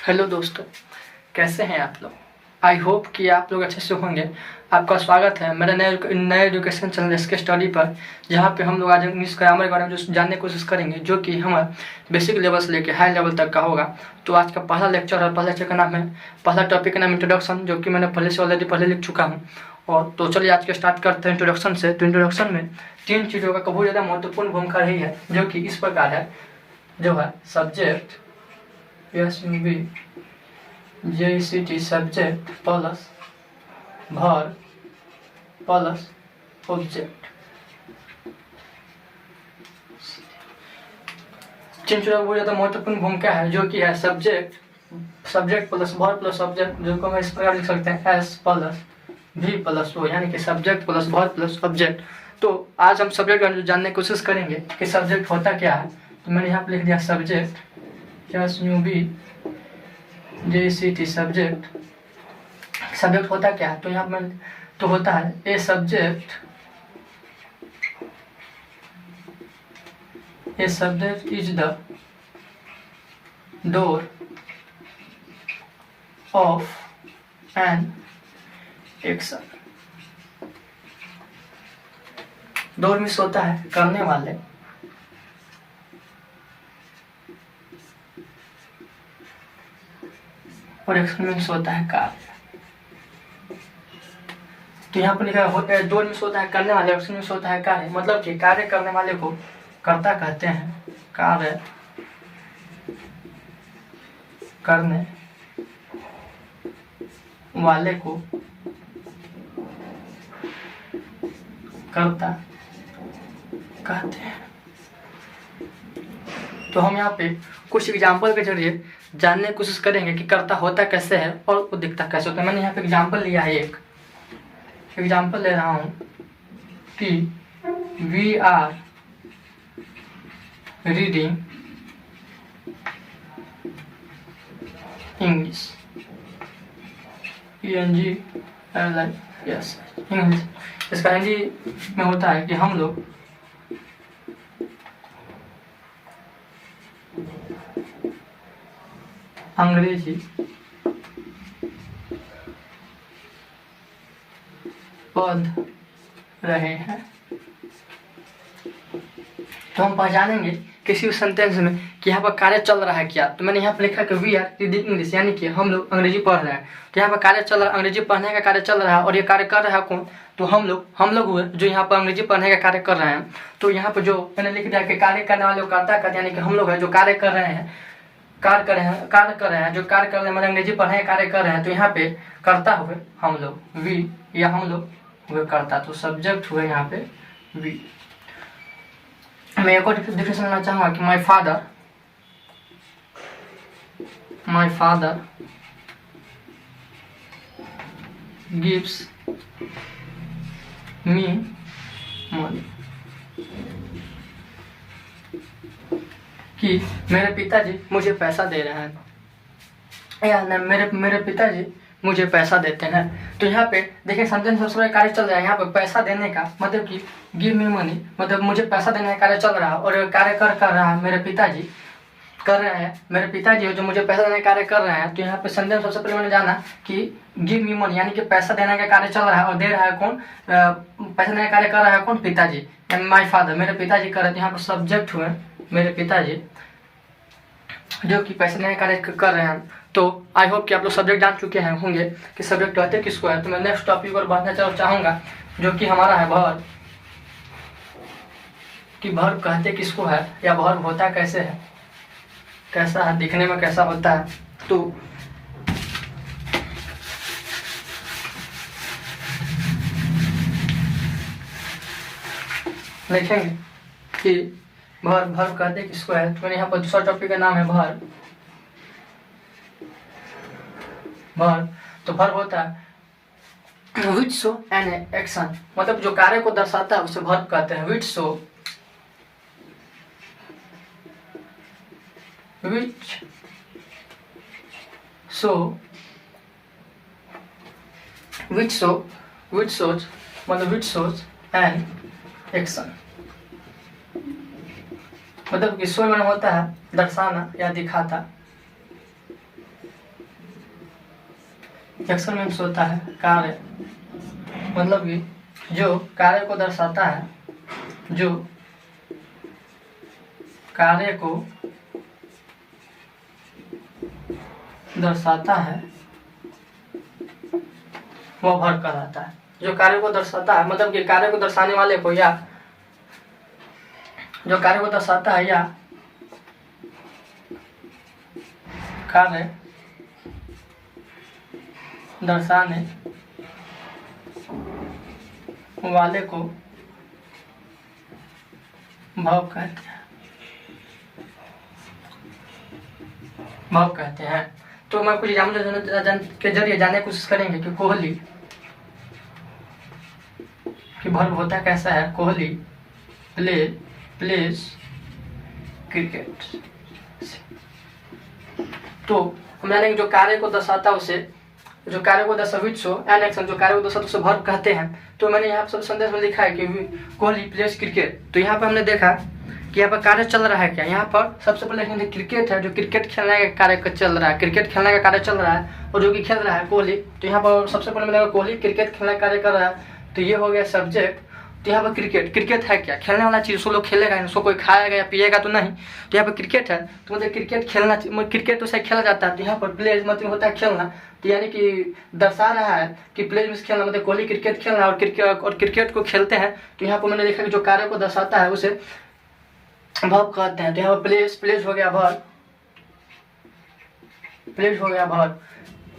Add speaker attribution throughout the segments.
Speaker 1: Hello दोस्तों, कैसे हैं आप लोग। आई होप कि आप लोग अच्छे से होंगे। आपका स्वागत है मेरे नए एजुकेशन चैनल एसके स्टडी पर, जहां पे हम लोग आज इंग्लिश ग्रामर के बारे में जो जानने की कोशिश करेंगे, जो कि हमारा बेसिक लेवल से लेकर हाई लेवल तक का होगा। तो आज का पहला लेक्चर है। पहला लेक्चर का नाम है, पहला टॉपिक का नाम इंट्रोडक्शन, जो कि मैंने पहले लिख चुका हूँ। और तो चलिए आज के स्टार्ट करते हैं इंट्रोडक्शन से। तो इंट्रोडक्शन में 3 चीज़ों का बहुत ज़्यादा महत्वपूर्ण भूमिका रही है, जो कि इस प्रकार है। जो है subject JCT subject plus verb plus object. 3 चीज़ों का बहुत ज़्यादा महत्वपूर्ण भूमिका है, जो कि है subject plus verb plus object, जो को हम इस प्रकार लिख सकते हैं S plus V plus O, यानी कि subject plus verb plus object. तो आज हम सब्जेक्ट जानने की कोशिश करेंगे कि सब्जेक्ट होता क्या है। तो मैंने यहाँ पर लिख दिया सब्जेक्ट JCT सब्जेक्ट होता क्या है। तो यहाँ पर तो होता है a subject is the door of an action. Door means होता है करने वाले, और एक्शन मीन्स होता है कार्य। तो यहाँ पर लिखा है डोर मीन्स होता है करने वाले, एक्शन मीन्स होता है कार्य। मतलब कि कार्य करने वाले को कर्ता कहते हैं, कार्य करने वाले को कर्ता कहते हैं। तो हम यहाँ पे कुछ एग्जाम्पल के जरिए जानने की कोशिश करेंगे कि कर्ता होता कैसे है और वो दिखता कैसे होता है। मैंने यहाँ पे एग्जाम्पल लिया है, एक एग्जाम्पल ले रहा हूँ कि we are reading English, yes English. इसका हिंदी में होता है कि हम लोग अंग्रेजी पढ़ रहे हैं। तो हम पहचानेंगे किसी भी सेंटेंस में कि यहाँ पर कार्य चल रहा है क्या। तो मैंने यहाँ पर लिखा कि वी आर रीडिंग इंग्लिश, यानी कि हम लोग अंग्रेजी पढ़ रहे हैं। तो यहाँ पर कार्य चल रहा है, अंग्रेजी पढ़ने का कार्य चल रहा है, और ये कार्य कर रहा है कौन। तो हम लोग हुए जो यहाँ पर अंग्रेजी पढ़ने का कार्य कर रहे हैं। तो यहाँ पर जो मैंने लिख दिया कि कार्य करने वाले को कर्ता कहते हैं, यानी कि हम लोग है जो कार्य कर रहे हैं, कार्य कर रहे हैं जो कार्य कर रहे हैं, मतलब अंग्रेजी पढ़ने का कार्य कर रहे हैं। तो यहाँ पे कर्ता हुए हम लोग, वी, या हम लोग हुए कर्ता। तो सब्जेक्ट हुए यहाँ पे वी। मैं एक और डिफिनेशन लेना चाहूँगा कि my father gives me money, कि मेरे पिताजी मुझे पैसा दे रहे हैं, या मेरे पिताजी मुझे पैसा देते हैं। तो यहाँ पे देखिए सेंटेंस सबसे बड़ा कार्य चल रहा है। यहाँ पे पैसा देने का मतलब कि गिव मी मनी, मतलब मुझे पैसा देने का कार्य चल रहा है, और कार्य कर रहा है मेरे पिताजी कर रहे हैं, मेरे पिताजी जो मुझे पैसा देने का कार्य कर रहे हैं। तो यहाँ पे सेंटेंस सबसे पहले मैंने जाना कि गिव मी मनी, यानी कि पैसा देने का कार्य चल रहा है, और दे रहा है कौन, पैसा देने का कार्य कर रहा है कौन, पिताजी, माई फादर, मेरे पिताजी कर रहे हैं। यहाँ पर सब्जेक्ट हुए मेरे पिताजी, जो कि पैसे देने का कार्य कर रहे हैं। तो आई होप कि आप लोग सब्जेक्ट जान चुके हैं होंगे कि सब्जेक्ट कहते किसको है। तो मैं नेक्स्ट टॉपिक पर बढ़ना चाहूँगा, जो कि हमारा है वर्ब, कि वर्ब कहते किसको है, या वर्ब होता कैसे है, कैसा है, दिखने में कैसा होता है। तो देखेंगे कि वर्ब कहते किसको है। तो मैंने यहाँ पर दूसरा टॉपिक का नाम है वर्ब। तो वर्ब होता है विच शो एन एक्शन, मतलब जो कार्य को दर्शाता है उसे वर्ब कहते हैं। विच shows मतलब विच शोज एन एक्शन, मतलब कि शो में होता है दर्शाना या दिखाता, एक्शन मीन्स होता है कार्य, मतलब कि जो कार्य को दर्शाता है, जो कार्य को दर्शाता है वह वर्ब कहलाता है। जो कार्य को दर्शाता है मतलब कि कार्य को दर्शाने वाले को, या जो कार्य को दर्शाता है या कार्य दर्शाने वाले को भाव कहते हैं, भाव कहते हैं। तो मैं कुछ एग्जाम्पल के जरिए जानने की कोशिश करेंगे कि कोहली कि वर्ब होता कैसा है। Kohli pledge cricket. तो हम जानेंगे जो कार्य को दर्शाता है उसे, जो कार्य को दर्शाता एन एक्शन, जो कार्य को दर्शाता उसे वर्ब कहते हैं। तो मैंने यहाँ पर संदेश में लिखा है कि कोहली प्लेज क्रिकेट। तो यहाँ पर हमने देखा कि यहाँ पर कार्य चल रहा है क्या। यहाँ पर सबसे पहले देखेंगे क्रिकेट है, जो क्रिकेट खेलने का कार्य चल रहा है, क्रिकेट खेलने का कार्य चल रहा है, और जो कि खेल रहा है कोहली। तो यहाँ पर सबसे पहले मिलेगा कोहली क्रिकेट खेलने का कार्य कर रहा है, तो ये हो गया सब्जेक्ट। तो यहाँ पर क्रिकेट है क्या, खेलने वाला चीज़, उसको लोग खेलेगा, उसको कोई खाएगा या पिएगा तो नहीं। तो यहाँ पर क्रिकेट है, तो मतलब क्रिकेट खेलना, क्रिकेट तो सही खेला जाता है। तो यहाँ पर प्लेज मतलब होता है खेलना, तो यानी कि दर्शा रहा है कि प्लेज में खेलना, मतलब कोहली क्रिकेट खेलना और क्रिकेट को खेलते हैं। तो यहाँ पर मैंने देखा कि जो कार्य को दर्शाता है उसे वर्ब कहते हैं। तो यहाँ पर प्लेज हो गया वर्ब, प्लेज हो गया वर्ब,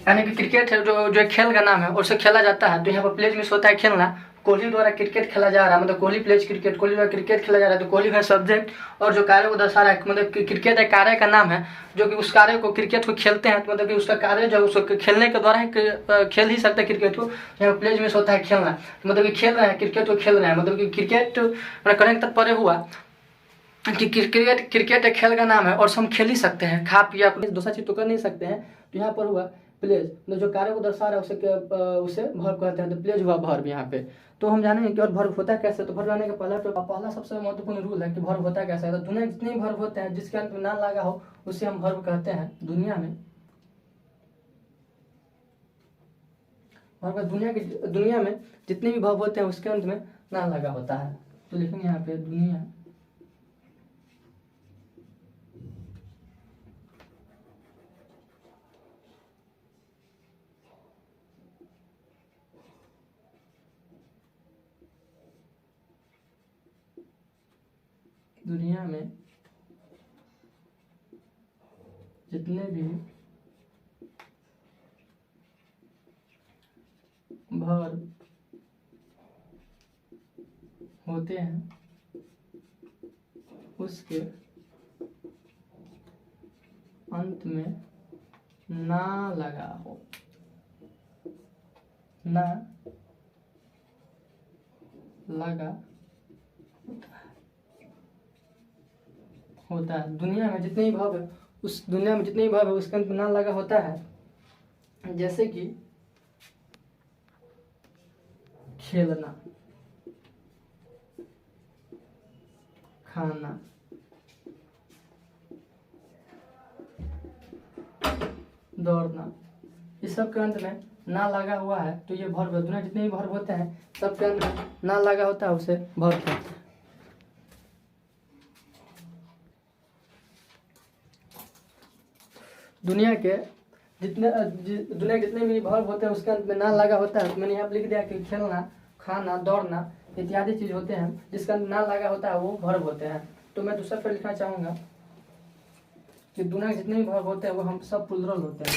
Speaker 1: यानी कि क्रिकेट है जो खेल का नाम है और उसे खेला जाता है। तो यहाँ पर प्लेज में होता है खेलना, कोहली द्वारा क्रिकेट खेला जा रहा है, मतलब कोहली प्लेज क्रिकेट, कोहली द्वारा क्रिकेट खेला जा रहा है। तो कोहली का सब्जेक्ट, और जो कार्य को दर्शा रहा है मतलब क्रिकेट एक कार्य का नाम है, जो कि उस कार्य को क्रिकेट को खेलते हैं। तो मतलब कि उसका कार्य जो उसको खेलने के द्वारा खेल ही सकता है क्रिकेट को। यहाँ प्लेज में होता है खेलना, तो मतलब कि खेल रहे हैं, क्रिकेट को खेल रहे हैं, मतलब कि क्रिकेट करने के तत्पर्य हुआ कि क्रिकेट एक खेल का नाम है और हम खेल ही सकते हैं, खा पिया दूसरा चीज तो कर नहीं सकते हैं। तो यहाँ पर हुआ प्लेज, मतलब जो कार्य को दर्शा रहा है उसे वर्ब कहते हैं। तो प्लेज हुआ वर्ब यहाँ पे। तो हम जानेंगे कि और वर्ब होता कैसे। तो वर्ब लाने का पहला सबसे महत्वपूर्ण रूल है कि वर्ब होता कैसे है। तो दुनिया जितने भी वर्ब होते हैं जिसके अंत में ना लगा हो उसे हम वर्ब कहते हैं। दुनिया में दुनिया में जितने भी वर्ब होते हैं उसके अंत में ना लगा होता है। तो लिखेंगे यहाँ पे दुनिया में जितने भी वर्ब होते हैं उसके अंत में ना लगा हो, ना लगा होता है। दुनिया में जितने भी भाव है उसके अंत में ना लगा होता है। जैसे कि खेलना, खाना, दौड़ना, इस सब के अंत में ना लगा हुआ है तो ये वर्ब है। दुनिया जितने भी वर्ब होते हैं सब के अंत में ना लगा होता है उसे वर्ब कहते हैं। दुनिया के जितने भी वर्ब होते हैं उसके अंत में ना लगा होता है। तो मैंने यहाँ लिख दिया कि खेलना, खाना, दौड़ना इत्यादि चीज होते हैं जिसका ना लगा होता है वो वर्ब होते हैं। तो मैं दूसरा फिर लिखना चाहूंगा कि दुनिया के जितने भी वर्ब होते हैं वो हम सब प्लुरल होते हैं।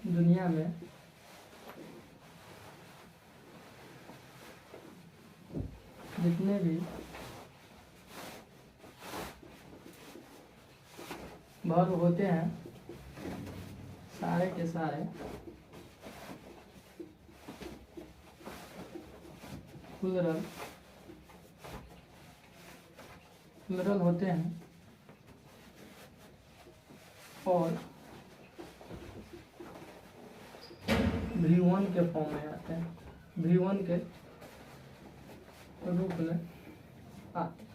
Speaker 1: दुनिया में जितने भी वर्ब होते हैं सारे के सारे प्लुरल होते हैं और V1 के फॉर्म में आते हैं। V1 के रूप में आते हैं।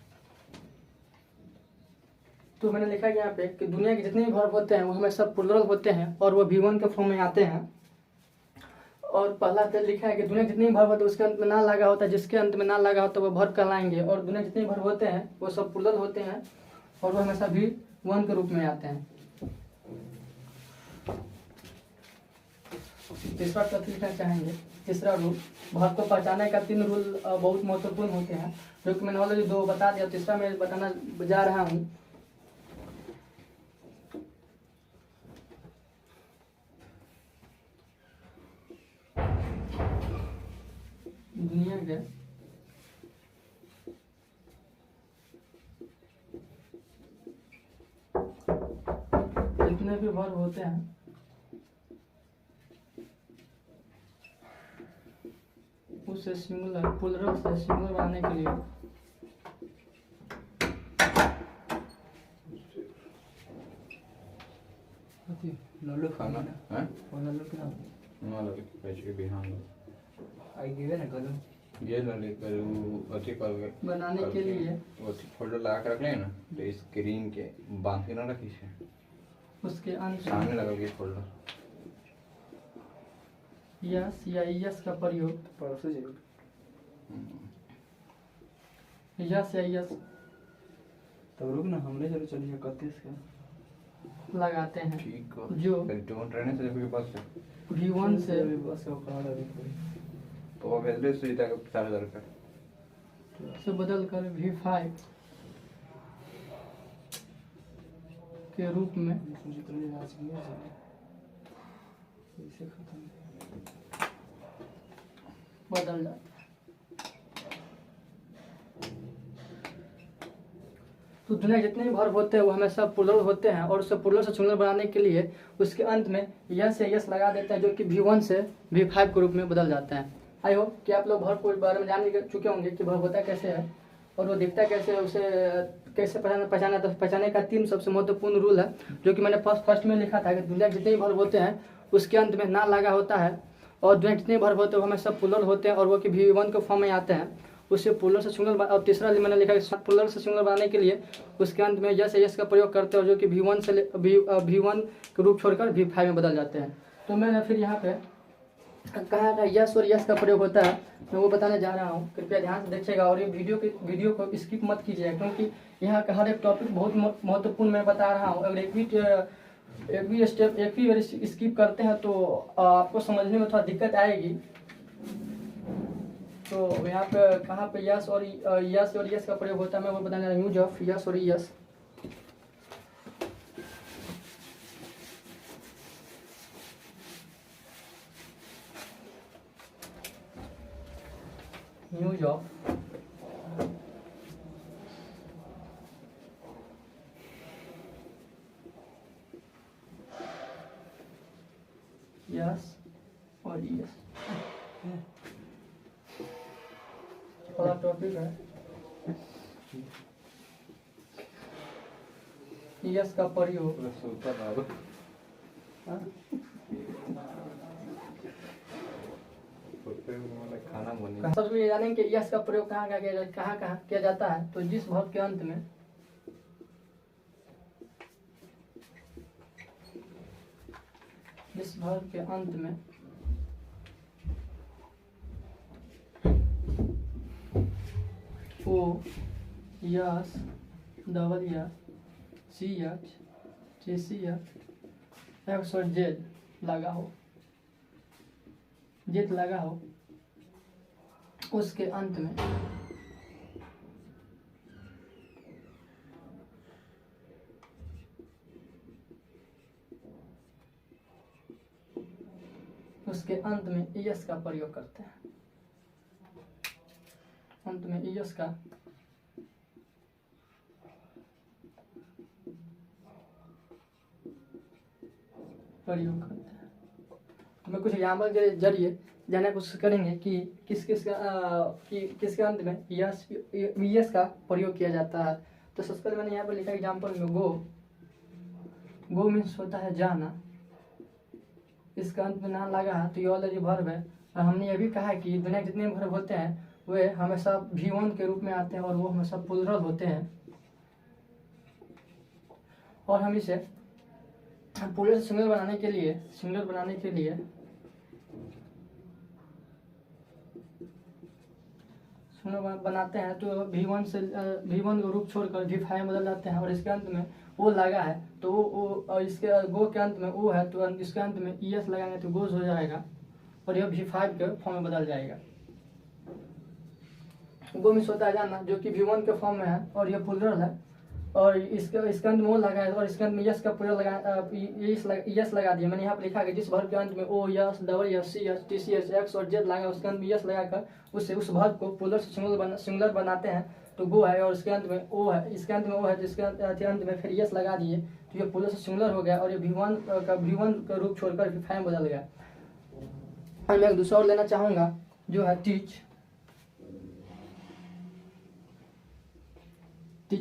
Speaker 1: तो मैंने लिखा है यहाँ पे कि दुनिया के जितने भी वर्ब होते हैं वो हमेशा प्लुरल होते हैं और वो V1 के फॉर्म में आते हैं। और पहला तो लिखा है कि दुनिया जितने भी वर्ब होते हैं उसके अंत में ना लगा होता है, जिसके अंत में ना लगा होता है वो वर्ब कहलाएंगे। और दुनिया जितने भी वर्ब होते हैं वो सब प्लुरल होते हैं और वो हमेशा V1 के रूप में आते हैं। तीसरा तथ्य लिखना चाहेंगे। तीसरा रूल, वर्ब को पहचानने का 3 रूल बहुत महत्वपूर्ण होते हैं, जो कि मैंने ऑलरेडी 2 बता दिया। तीसरा मैं बताना जा रहा हूँ। दुनिया के जितने भी वर्ब होते हैं उसे सिंगुलर प्लुरल से सिंगुलर बनाने के लिए
Speaker 2: लल्लू
Speaker 3: खाना
Speaker 2: खाना
Speaker 3: हैं
Speaker 2: लल्लू के नाम
Speaker 3: ना लगे पैसे के बिहान
Speaker 2: आई गिवे ना कलम
Speaker 3: ये लगे करू अति कर
Speaker 1: बनाने के लिए
Speaker 3: वो फोल्डर लगा के रख लें ना तो स्क्रीन के बांध के ना रखी है
Speaker 1: उसके अंत
Speaker 3: सामने लगा के फोल्डर
Speaker 1: यस या यस का प्रयोग
Speaker 2: परसों जरूर
Speaker 1: यस या यस
Speaker 2: तब रुक ना हमने चलो चलिए 31 का
Speaker 1: लगाते हैं
Speaker 3: ठीक हो
Speaker 1: जो
Speaker 3: डोंट रहने से भी बस
Speaker 1: V1 से
Speaker 2: अभी बस का कार्ड अभी कोई
Speaker 3: तो वो भेज दे सुनीता का 4000 का
Speaker 1: से बदल कर V5 के रूप में
Speaker 2: मुझे तो ये आज किया है इसे खत्म
Speaker 1: बदल जाता है। तो दुनिया के जितने भी वर्ब होते हैं वो हमेशा प्लुरल होते हैं और उसे प्लुरल से सिंगुलर बनाने के लिए उसके अंत में यस या यस लगा देते हैं, जो कि V1 से V5 के रूप में बदल जाता है। आई होप कि आप लोग वर्ब के बारे में जान चुके होंगे कि वर्ब होता कैसे है और वो दिखता कैसे है, उसे कैसे पहचाना। तो पहचाने का 3 सबसे महत्वपूर्ण रूल है, जो कि मैंने फर्स्ट में लिखा था कि दुनिया के जितने भी वर्ब होते हैं उसके अंत में ना लगा होता है और दुनिया के जितने वर्ब होते हैं वो हमेशा प्लुरल होते हैं और वो कि V1 के फॉर्म में आते हैं, उससे प्लुरल से सिंगुलर। और तीसरा मैंने लिखा कि प्लुरल से सिंगुलर बनाने के लिए उसके अंत में यस यस का प्रयोग करते हैं, जो कि V1 से V1 के रूप छोड़कर V5 में बदल जाते हैं। तो मैंने फिर यहाँ पे कहा था यस और यस का प्रयोग होता है, मैं वो बताने जा रहा हूँ। कृपया ध्यान से देखिएगा और ये वीडियो को स्किप मत कीजिएगा, क्योंकि यहाँ का हर एक टॉपिक बहुत महत्वपूर्ण मैं बता रहा हूँ। अगर एक भी स्टेप एक भी बार स्किप करते हैं तो आपको समझने में थोड़ा दिक्कत आएगी। तो यहाँ पे कहाँ पे यस और यस का प्रयोग होता है मैं वो बताने जा रहा हूँ। यूज ऑफ यस और यस। यूज ऑफ यस और यस। पहला टॉपिक है यस का प्रयोग।
Speaker 3: सोता बाबू खाना बने
Speaker 1: सबसे ये जानेंगे कि यस का प्रयोग कहाँ किया जाता है। तो जिस वर्ब के अंत में ओ यस डबल या सी एच जे सी एक्स और जेड लगा हो, जेड लगा हो, उसके अंत में यस का प्रयोग करते हैं। अंत में यस का प्रयोग करते हैं। मैं कुछ एग्जाम्पल के जरिए जानने की कोशिश करेंगे कि किसके अंत में यस का प्रयोग किया जाता है। तो सबसे पहले मैंने यहाँ पर लिखा एग्जाम्पल में गो मीन्स होता है जाना, इसका अंत में ना लगा है तो ये ऑलरेडी वर्ब है। और हमने ये भी कहा है कि दुनिया के जितने वर्ब होते हैं वे हमेशा V1 के रूप में आते हैं और वो हमेशा प्लूरल होते हैं। और हम इसे प्लूरल से सिंगुलर बनाने के लिए बनाते हैं तो V1 को रूप छोड़कर V5 में बदल जाते हैं और इसके अंत में ओ लगा है तो वो और इसके गो के अंत में ओ है तो इसके अंत में ES लगाएंगे तो गोज हो जाएगा और यह V5 के फॉर्म में बदल जाएगा। गो मिस होता है जाना जो कि V1 के फॉर्म में है और यह प्लूरल है और इसके अंत में ओ लगा है और इसके अंत में यस का प्लूरल यस लगा दिया। मैंने यहाँ पर लिखा है जिस वर्ब के अंत में O S double S C S T C S X और जेड लगा उसके अंत में यस लगाकर उससे उस वर्ब को प्लूरल से सिंगुलर बनाते हैं तो गो है और इसके अंत में ओ है, इसके अंत में ओ है तो इसके अंत में फिर यस लगा दिए तो ये प्लूरल से सिंगुलर हो गया और ये V1 का रूप छोड़कर V5 में बदल गया। और मैं एक दूसरा और लेना चाहूँगा जो है टीच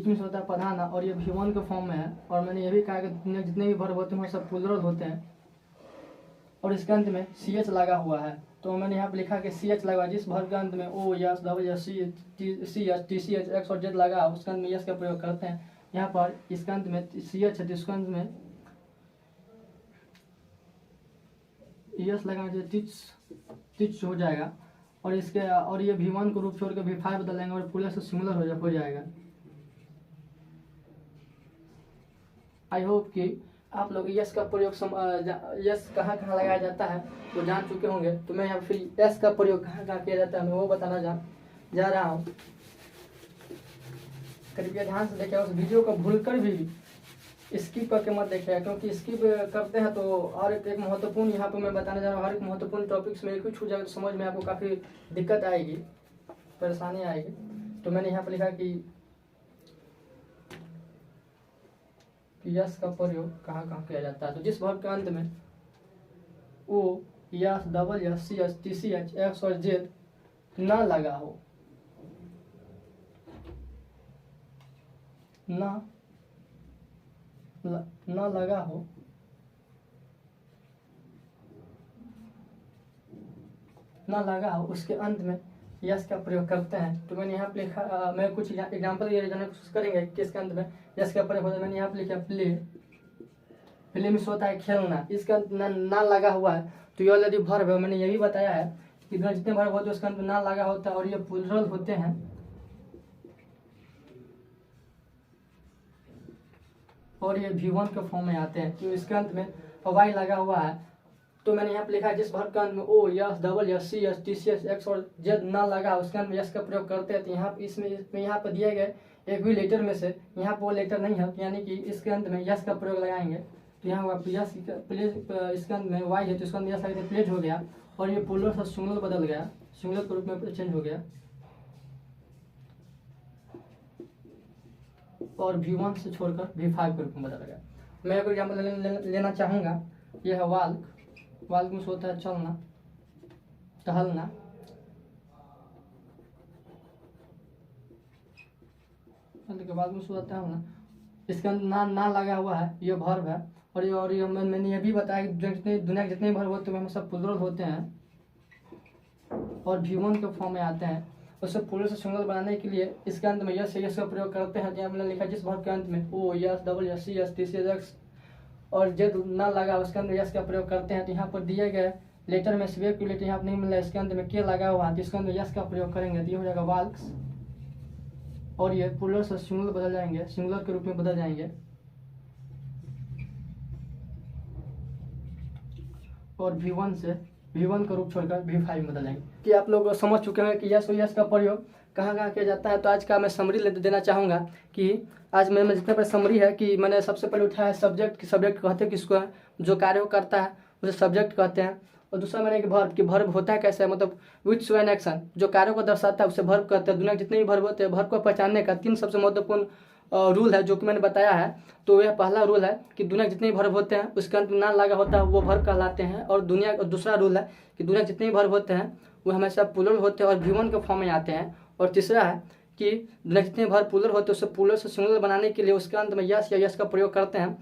Speaker 1: मीन्स होता है पढ़ाना और ये V1 के फॉर्म में है और मैंने ये भी कहा कि जितने भी वर्ब होते हैं सब प्लूरल होते हैं और इसके अंत में CH लगा हुआ है तो मैंने यहाँ पे लिखा कि CH लगा जिस वर्ब के अंत में O S double S C S T C H X और जेड लगा उसके अंत में यस का प्रयोग करते हैं। यहाँ पर इसके अंत में CH है तो इसके अंत में यस लगाने से टिच हो जाएगा और ये V1 को रूप छोड़कर V5 बदल देंगे और प्लूरल से सिंगुलर हो जाएगा। आई होप कि आप लोग यस का प्रयोग यस कहाँ कहाँ लगाया जाता है वो जान चुके होंगे तो मैं यहाँ फिर यस का प्रयोग कहाँ कहाँ किया जाता है मैं वो बताना जा रहा हूँ। कृपया ध्यान से देखिए उस वीडियो को भूलकर भी स्किप करके मत देखिएगा क्योंकि स्किप करते हैं तो और एक महत्वपूर्ण यहाँ पर मैं बताने जा रहा हूँ हर एक महत्वपूर्ण टॉपिक्स में एक ही छूट जाएगा तो समझ में आपको काफ़ी दिक्कत आएगी परेशानी आएगी। तो मैंने यहाँ पर लिखा कि यस का प्रयोग कहाँ कहाँ किया जाता है तो जिस वर्ब के अंत में O S double S C S T C H X और जेड ना लगा हो ना लगा हो उसके अंत में यस का प्रयोग करते हैं। तो मैंने यहाँ पे लिखा मैं कुछ एग्जांपल ये जानने की कोशिश करेंगे किसके अंत में यस का प्रयोग होता है। मैंने यहाँ पे लिखा प्ले में होता है खेलना इसका ना लगा हुआ है तो ये ऑलरेडी वर्ब है। मैंने ये भी बताया है कि जितने वर्ब होते हैं उसके अंत में ना लगा होता है और ये प्लूरल होते हैं और ये V1 के फॉर्म में आते हैं तो इसके अंत में वाई लगा हुआ है। तो मैंने यहाँ पे लिखा है जिस वर्ब के अंत में O S double S C S T C S X और जेड ना लगा उसके अंत में यस का प्रयोग करते हैं तो यहाँ पर दिए गए एक भी लेटर में से यहाँ पर वो लेटर नहीं है यानी कि इसके अंत में यस का प्रयोग लगाएंगे तो यहाँ हुआ यस इसके अंत में वाई है तो इसके अंत यस लगे प्लेज हो गया और ये प्लूरल से सिंगुलर बदल गया सिंगुलर के रूप में चेंज हो गया और V1 से छोड़कर V5 के रूप में बदल गया। मैं एक एग्जाम्पल लेना चाहूँगा यह है वाल्क में होता है चलना टहलना के बाद में होता है ना इसके अंदर ना लगा हुआ है ये वर्ब है और ये मैंने ये भी बताया कि दुनिया के जितने वर्ब होते हैं सब प्लूरल होते हैं और V1 के फॉर्म में आते हैं। उसे प्लूरल से सिंगुलर बनाने के लिए इसके अंत में यस का प्रयोग करते हैं। जहाँ मैंने लिखा जिस वर्ब के अंत में O S double S C S T C X और जेड ना लगा उसके अंदर यस का प्रयोग करते हैं तो यहाँ पर दिए गए लेटर में स्वेक की लेटर यहाँ पर नहीं मिल रहा है इसके अंदर में के लगा हुआ है जिसके अंदर यस का प्रयोग करेंगे तो ये हो जाएगा वाल्क्स और ये प्लूरल से सिंगुलर बदल जाएंगे सिंगुलर के रूप में बदल जाएंगे और V1 का रूप छोड़कर V5 में बदल जाएंगे। कि आप लोग समझ चुके हैं कि यस का प्रयोग कहाँ कहाँ किया जाता है। तो आज का मैं समरी देना चाहूँगा कि आज मैं जितने पर समरी है कि मैंने सबसे पहले उठाया है सब्जेक्ट कहते हैं किसको है जो कार्य करता है उसे सब्जेक्ट कहते हैं और दूसरा मैंने कि वर्ब होता है कैसे मतलब विच शो एन एक्शन जो कार्यों को दर्शाता है उसे वर्ब कहते हैं। दुनिया के जितने भी वर्ब होते हैं वर्ब को पहचानने का 3 सबसे महत्वपूर्ण रूल है जो कि मैंने बताया है। तो यह पहला रूल है कि दुनिया के जितने भी वर्ब होते हैं उसके अंत में ना लगा होता है वो वर्ब कहलाते हैं और दूसरा रूल है कि दुनिया के जितने भी वर्ब होते हैं वो हमेशा प्लूरल होते हैं और V1 के फॉर्म में आते हैं। और तीसरा है कि दुनिया के जितने वर्ब प्लूरल होते हैं उसे प्लूरल से सिंगुलर बनाने के लिए उसके अंत में यस या यस का प्रयोग करते हैं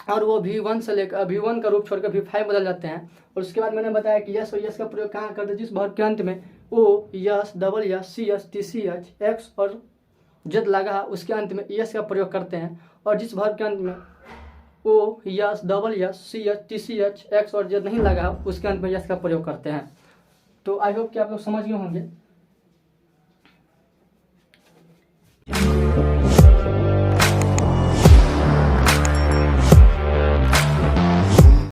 Speaker 1: और वो V1 से लेकर V1 का रूप छोड़कर V5 बदल जाते हैं। और उसके बाद मैंने बताया कि यस और यस का प्रयोग कहाँ करते हैं, जिस वर्ब के अंत में O, S, double S, C H, T C H, X और जेड लगा उसके अंत में यस का प्रयोग करते हैं। और जिस वर्ब के अंत में O, S, double S, C H, T C H, X और जेड नहीं लगा उसके अंत में यस का प्रयोग करते हैं। तो आई होप कि आप लोग समझ गए होंगे।